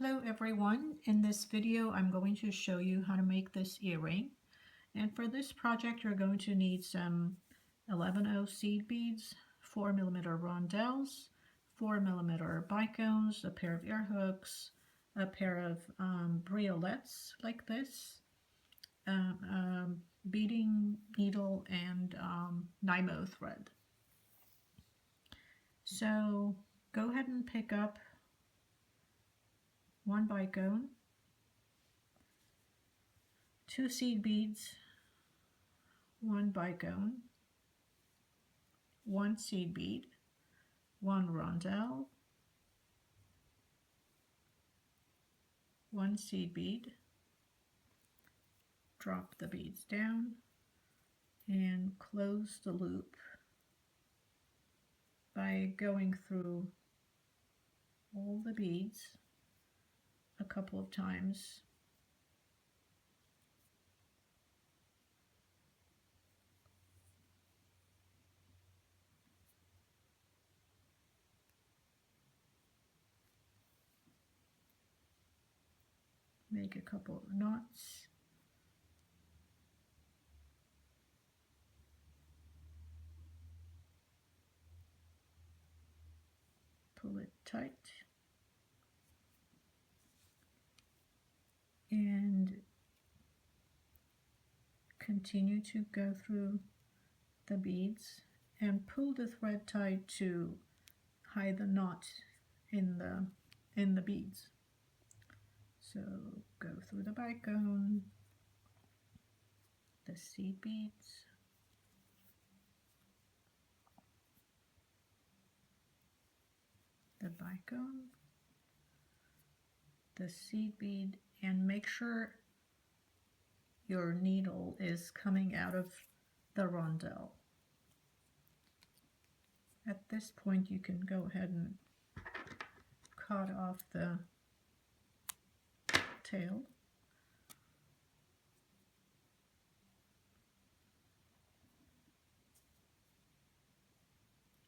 Hello everyone, in this video I'm going to show you how to make this earring, and for this project you're going to need some 11/0 seed beads, 4mm rondelles, 4mm bicones, a pair of ear hooks, a pair of briolets like this, beading needle, and Nymo thread. So go ahead and pick up one bicone, 2 seed beads, 1 bicone, 1 seed bead, 1 rondelle, 1 seed bead, drop the beads down, and close the loop by going through all the beads a couple of times. Make a couple of knots. Pull it tight. And continue to go through the beads and pull the thread tight to hide the knot in the beads. So go through the bicone, the seed beads, the bicone, the seed bead, and make sure your needle is coming out of the rondelle. At this point you can go ahead and cut off the tail.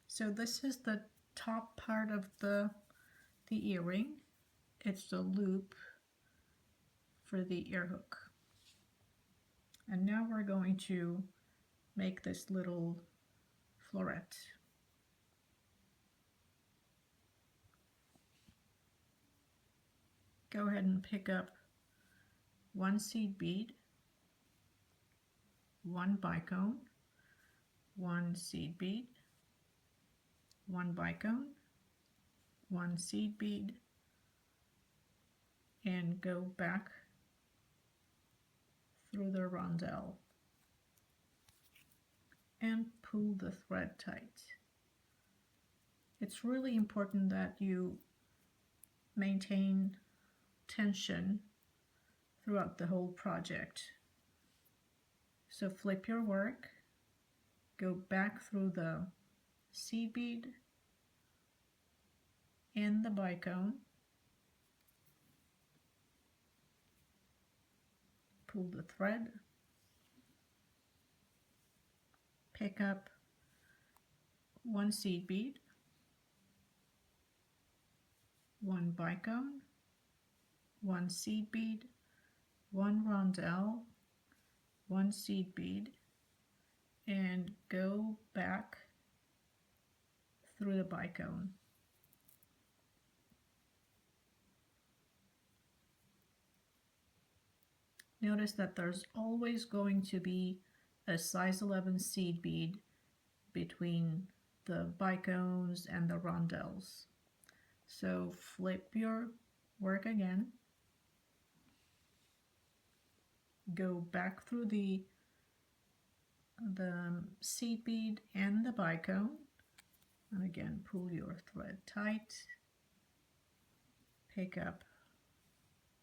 So this is the top part of the earring. It's the loop for the ear hook. And now we're going to make this little floret. Go ahead and pick up 1 seed bead, 1 bicone, 1 seed bead, 1 bicone, 1 seed bead, and go back through the rondelle and pull the thread tight. It's really important that you maintain tension throughout the whole project. So flip your work, go back through the seed bead and the bicone, pull the thread, pick up 1 seed bead, 1 bicone, 1 seed bead, 1 rondelle, 1 seed bead, and go back through the bicone. Notice that there's always going to be a size 11 seed bead between the bicones and the rondelles. So flip your work again, go back through the seed bead and the bicone, and again pull your thread tight, pick up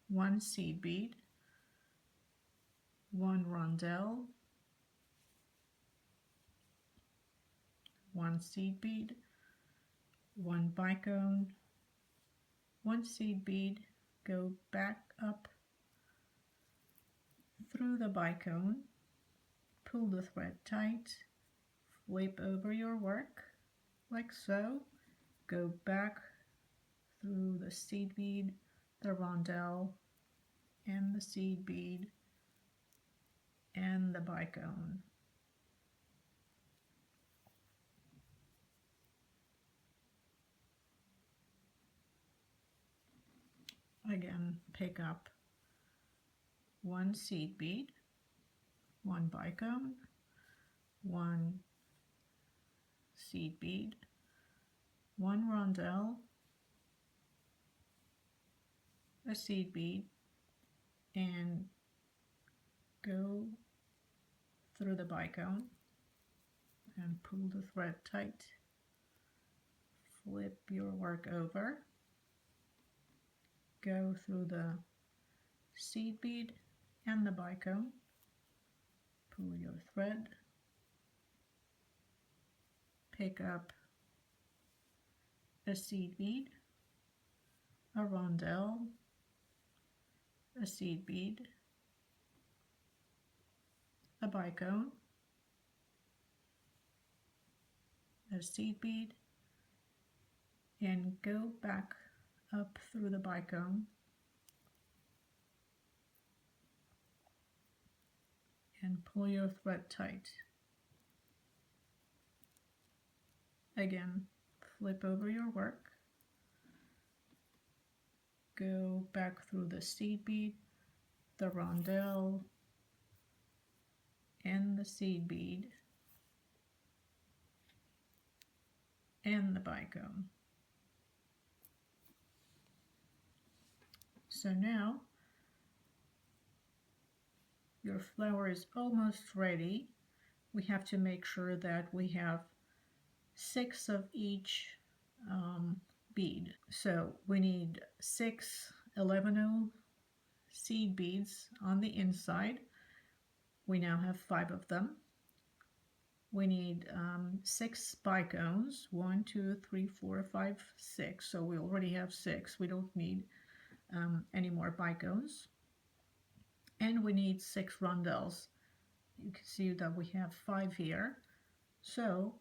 1 seed bead, 1 rondelle, 1 seed bead, 1 bicone, 1 seed bead, go back up through the bicone, pull the thread tight, flip over your work like so, go back through the seed bead, the rondelle, and the seed bead, and the bicone. Again, pick up one seed bead, one bicone, one seed bead, one rondelle, a seed bead, and go through the bicone and pull the thread tight. Flip your work over, go through the seed bead and the bicone, pull your thread, pick up a seed bead, a rondelle, a seed bead, a bicone, a seed bead, and go back up through the bicone and pull your thread tight. Again, flip over your work, go back through the seed bead, the rondelle, and the seed bead, and the bicone. So now your flower is almost ready. We have to make sure that we have 6 of each bead. So we need 6 11-0 seed beads on the inside. We now have 5 of them. We need 6 bicones, 1, 2, 3, 4, 5, 6. So we already have 6. We don't need any more bicones. And we need 6 rondelles. You can see that we have 5 here. So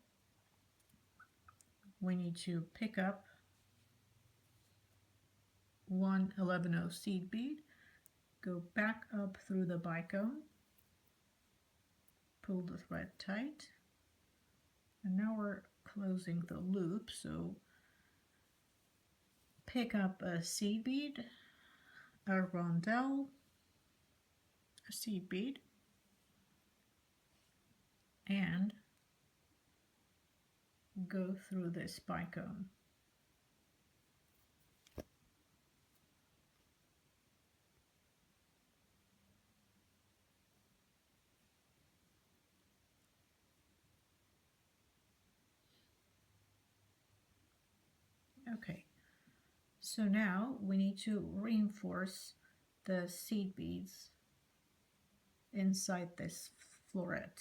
we need to pick up one 11-0 seed bead, go back up through the bicone, pull the thread tight, and now we're closing the loop. So pick up a seed bead, a rondelle, a seed bead, and go through this bicone. Okay, so now we need to reinforce the seed beads inside this floret.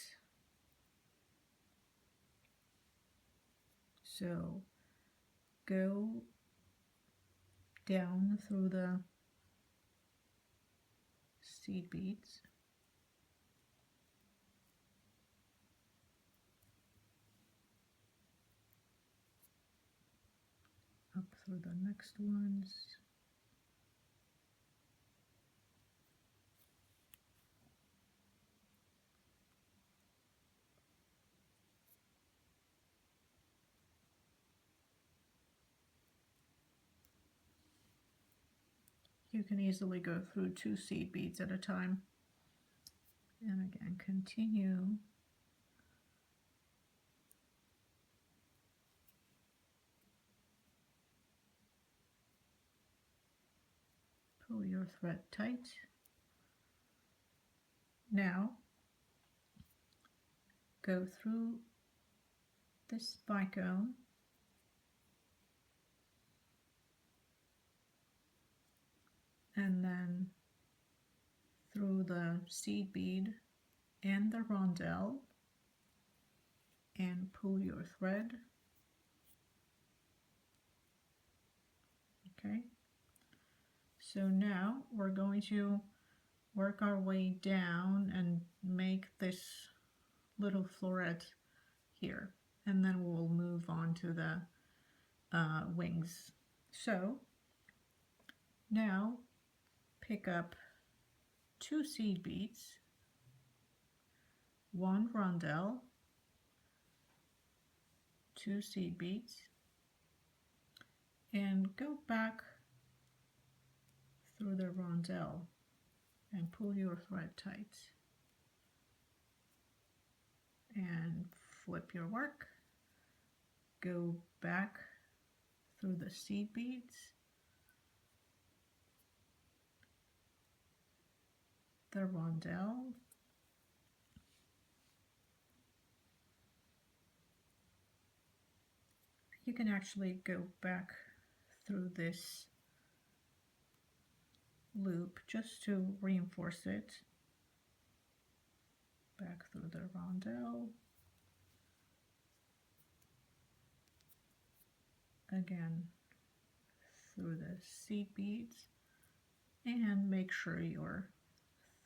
So go down through the seed beads, up through the next ones, you can easily go through 2 seed beads at a time. And again, continue. Pull your thread tight. Now go through this bicone and then through the seed bead and the rondelle and pull your thread. Okay, so now we're going to work our way down and make this little floret here, and then we'll move on to the wings. So Now pick up 2 seed beads, 1 rondelle, 2 seed beads, and go back through the rondelle and pull your thread tight. And flip your work. Go back through the seed beads, the rondelle, you can actually go back through this loop just to reinforce it. Back through the rondelle. Again through the seed beads, and make sure your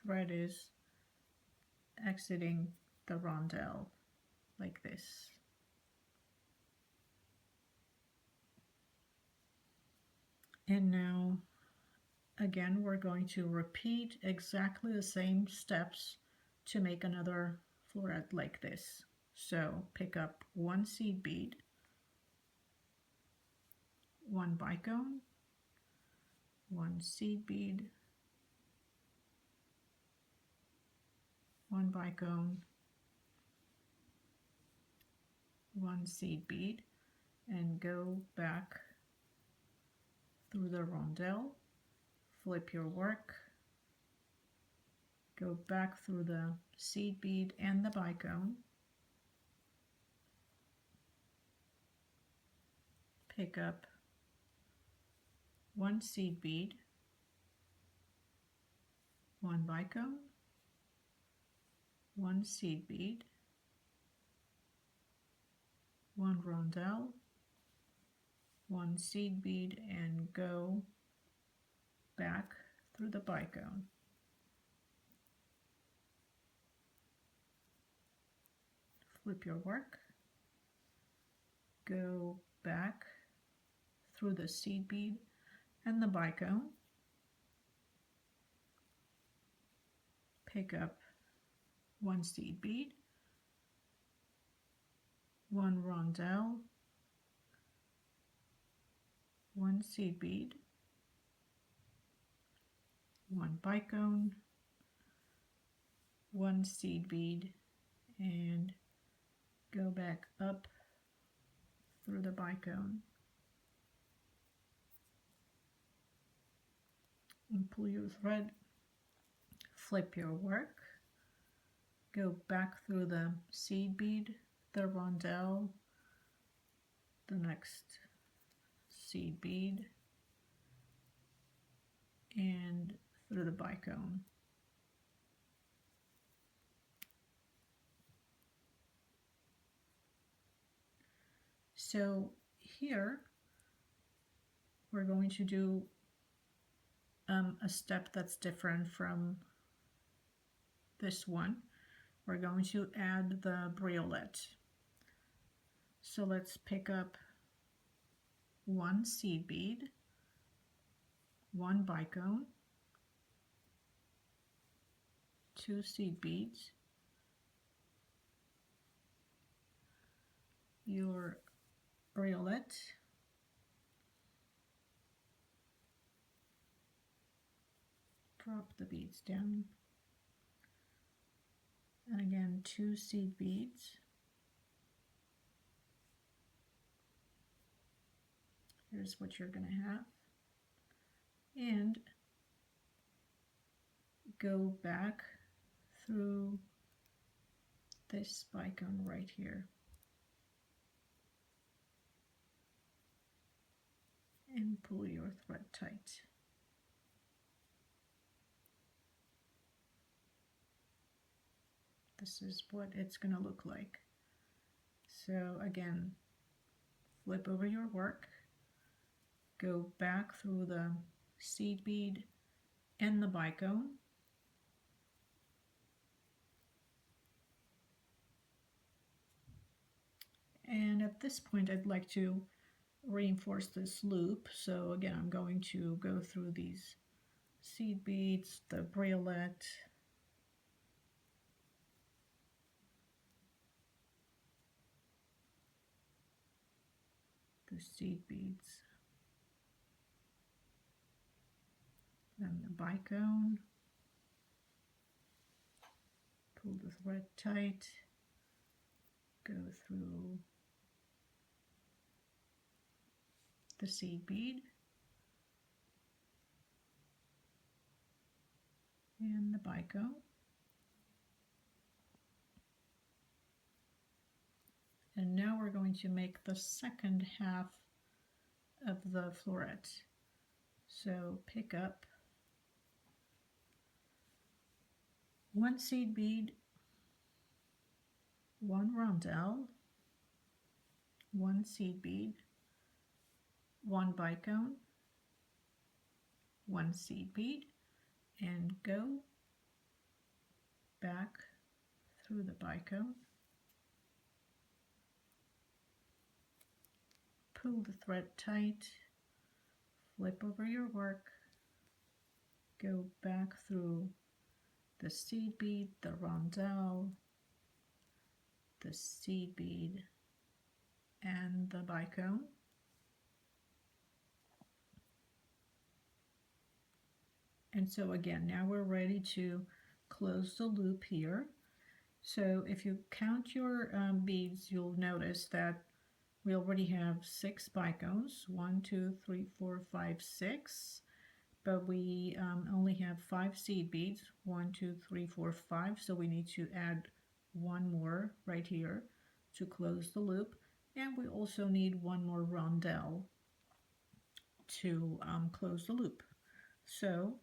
thread is exiting the rondelle like this. And now again we're going to repeat exactly the same steps to make another floret like this. So pick up 1 seed bead, 1 bicone, 1 seed bead, 1 bicone, 1 seed bead, and go back through the rondelle, flip your work, go back through the seed bead and the bicone, pick up 1 seed bead, 1 bicone, 1 seed bead, 1 rondelle, 1 seed bead, and go back through the bicone. Flip your work, go back through the seed bead and the bicone, pick up 1 seed bead, 1 rondelle, 1 seed bead, 1 bicone, 1 seed bead, and go back up through the bicone and pull your thread, flip your work, go back through the seed bead, the rondelle, the next seed bead, and through the bicone. So here we're going to do a step that's different from this one. We're going to add the briolet. So let's pick up 1 seed bead, 1 bicone, 2 seed beads, your briolet, drop the beads down, and again 2 seed beads, here's what you're going to have, and go back through this bicone right here and pull your thread tight. This is what it's going to look like. So again, flip over your work, go back through the seed bead and the bicone, and at this point I'd like to reinforce this loop. So again, I'm going to go through these seed beads, the briolet, the seed beads, then the bicone, pull the thread tight, go through the seed bead and the bicone. And now we're going to make the second half of the floret. So pick up one seed bead, one rondelle, one seed bead, one bicone, one seed bead, and go back through the bicone, pull the thread tight, flip over your work, go back through the seed bead, the rondelle, the seed bead, and the bicone. And so again, now we're ready to close the loop here. So if you count your beads, you'll notice that we already have 6 bicones, 1, 2, 3, 4, 5, 6, but we only have 5 seed beads, 1, 2, 3, 4, 5, so we need to add one more right here to close the loop, and we also need one more rondelle to close the loop. So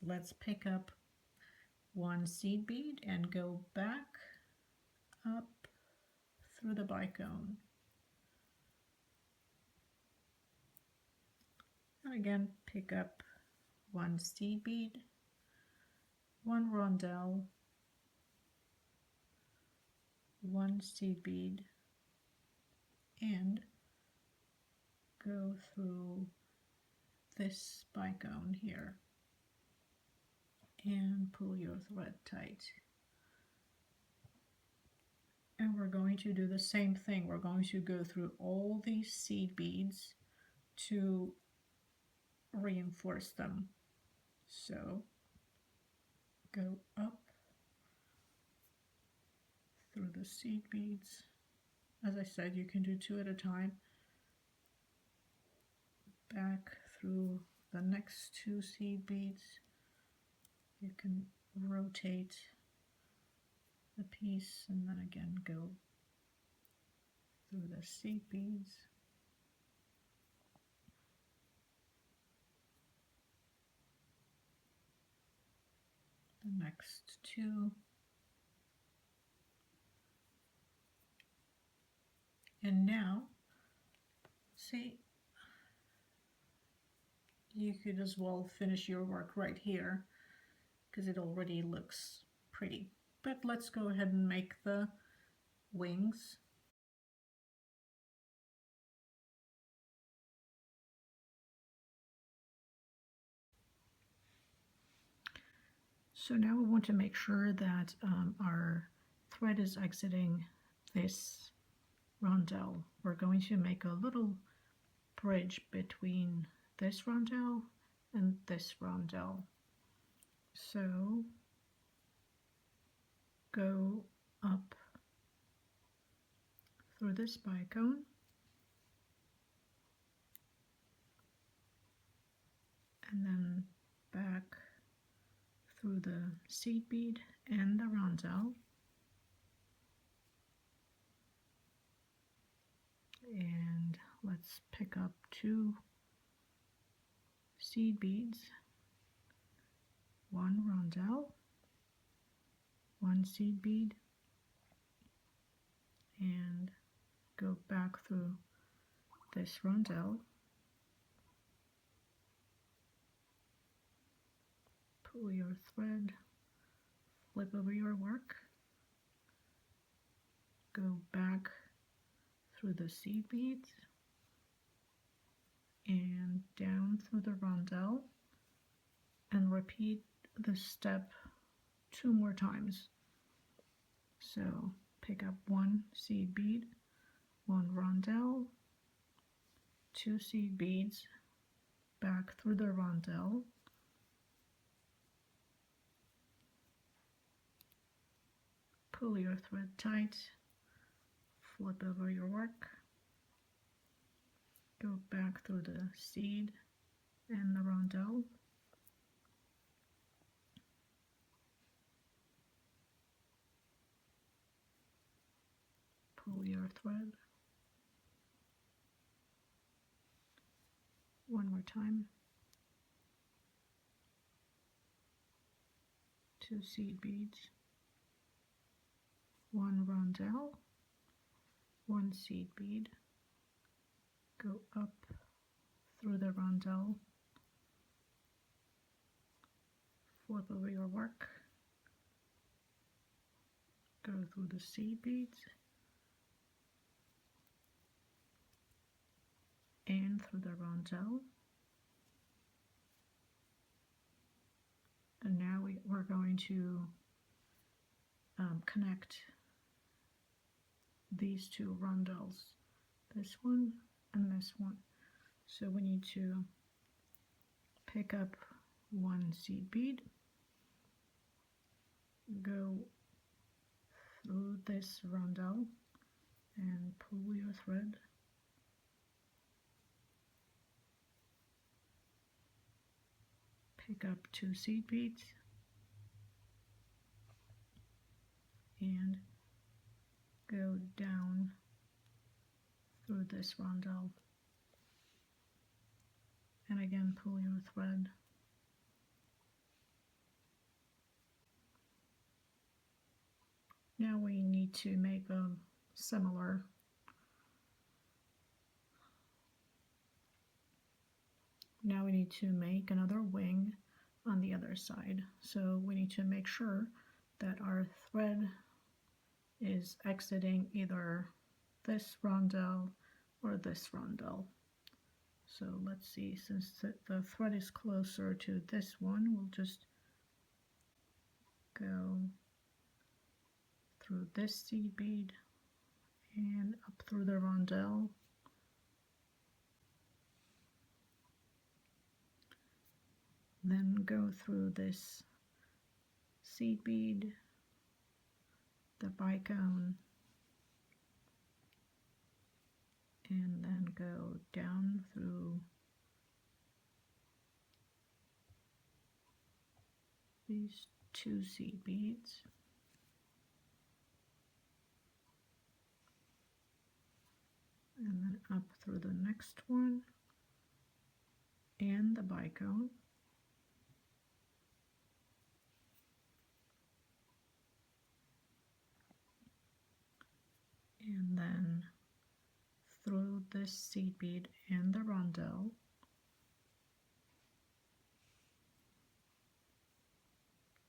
let's pick up one seed bead and go back up through the bicone. And again, pick up one seed bead, one rondelle, one seed bead, and go through this bicone here and pull your thread tight. And we're going to do the same thing. We're going to go through all these seed beads to reinforce them. So go up through the seed beads. As I said, you can do 2 at a time. Back through the next 2 seed beads. You can rotate the piece and then again go through the seed beads. The next 2. And now, see, you could as well finish your work right here because it already looks pretty. But let's go ahead and make the wings. So now we want to make sure that our thread is exiting this rondelle. We're going to make a little bridge between this rondelle and this rondelle. So go up through this bicone and then back through the seed bead and the rondelle, and let's pick up 2 seed beads, 1 rondelle, 1 seed bead, and go back through this rondelle, pull your thread, flip over your work, go back through the seed beads and down through the rondelle, and repeat this step 2 more times. So pick up 1 seed bead, 1 rondelle, 2 seed beads, back through the rondelle, pull your thread tight, flip over your work, go back through the seed and the rondelle, pull your thread, one more time, 2 seed beads, 1 rondelle, 1 seed bead, go up through the rondelle, flip over your work, go through the seed beads and through the rondelle. And now we're going to connect these 2 rondelles, this one and this one. So we need to pick up 1 seed bead, go through this rondelle and pull your thread, pick up 2 seed beads and go down through this rondelle, and again pull your thread, now we need to make a similar Now we need to make another wing on the other side. So we need to make sure that our thread is exiting either this rondelle or this rondelle. So let's see, since the thread is closer to this one, we'll just go through this seed bead and up through the rondelle. Then go through this seed bead, the bicone, and then go down through these 2 seed beads, and then up through the next one and the bicone, and then through this seed bead and the rondelle,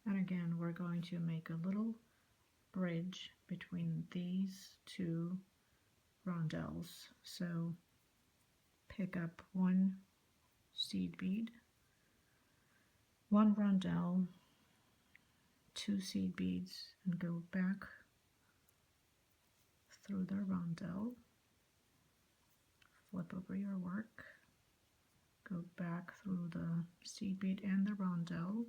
and again we're going to make a little bridge between these 2 rondelles. So pick up 1 seed bead, 1 rondelle, 2 seed beads, and go back through the rondelle, flip over your work, go back through the seed bead and the rondelle,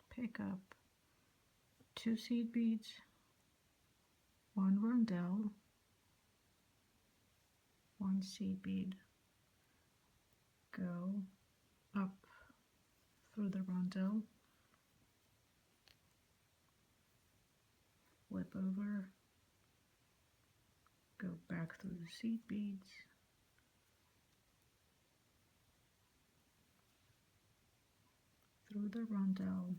pick up 2 seed beads, 1 rondelle, 1 seed bead, go up through the rondelle, flip over, go back through the seed beads, through the rondelle,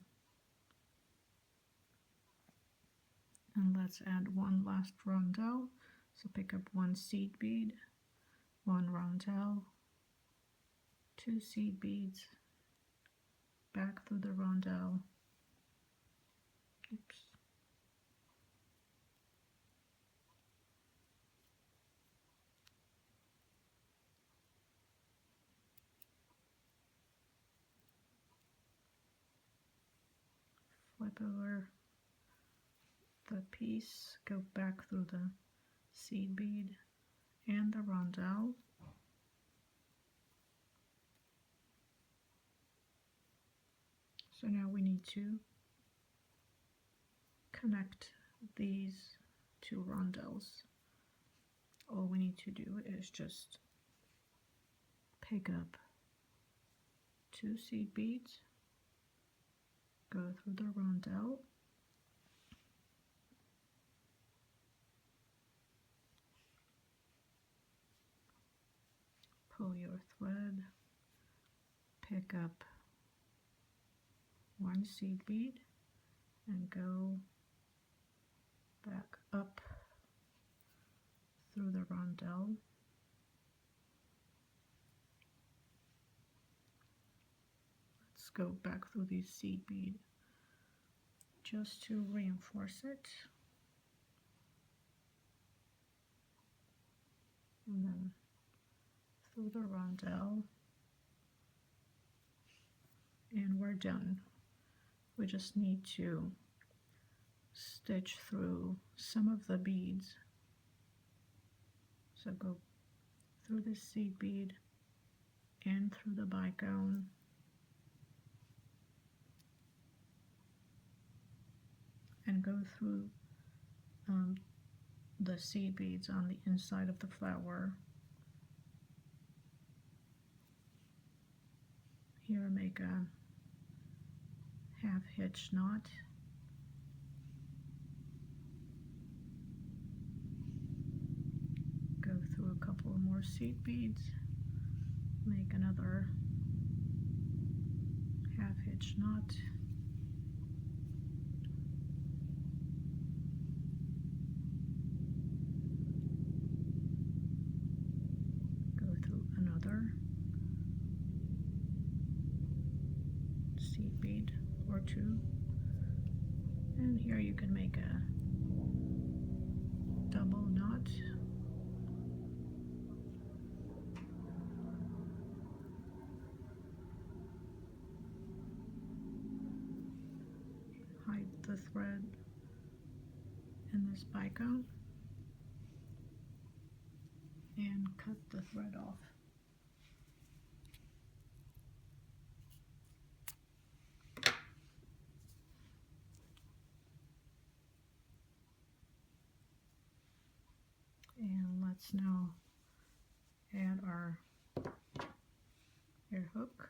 and let's add 1 last rondelle. So pick up 1 seed bead, 1 rondelle, 2 seed beads, back through the rondelle, oops, flip over the piece, go back through the seed bead and the rondelle, so now we need to connect these 2 rondelles. All we need to do is just pick up 2 seed beads, go through the rondelle, pull your thread, pick up 1 seed bead, and go back up through the rondelle. Let's go back through the seed bead just to reinforce it. And then through the rondelle. And we're done. We just need to stitch through some of the beads. So go through the seed bead and through the bicone. And go through the seed beads on the inside of the flower. Here make a half hitch knot. Go through a couple more seed beads, make another half hitch knot. Go through another seed bead or 2. And here you can make a double knot. Hide the thread in this bicone and cut the thread off. And let's now add our ear hook.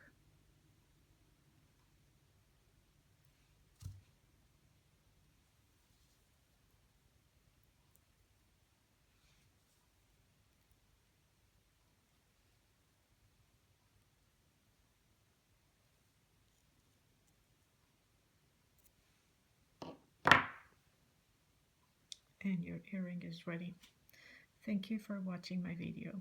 And your earring is ready. Thank you for watching my video.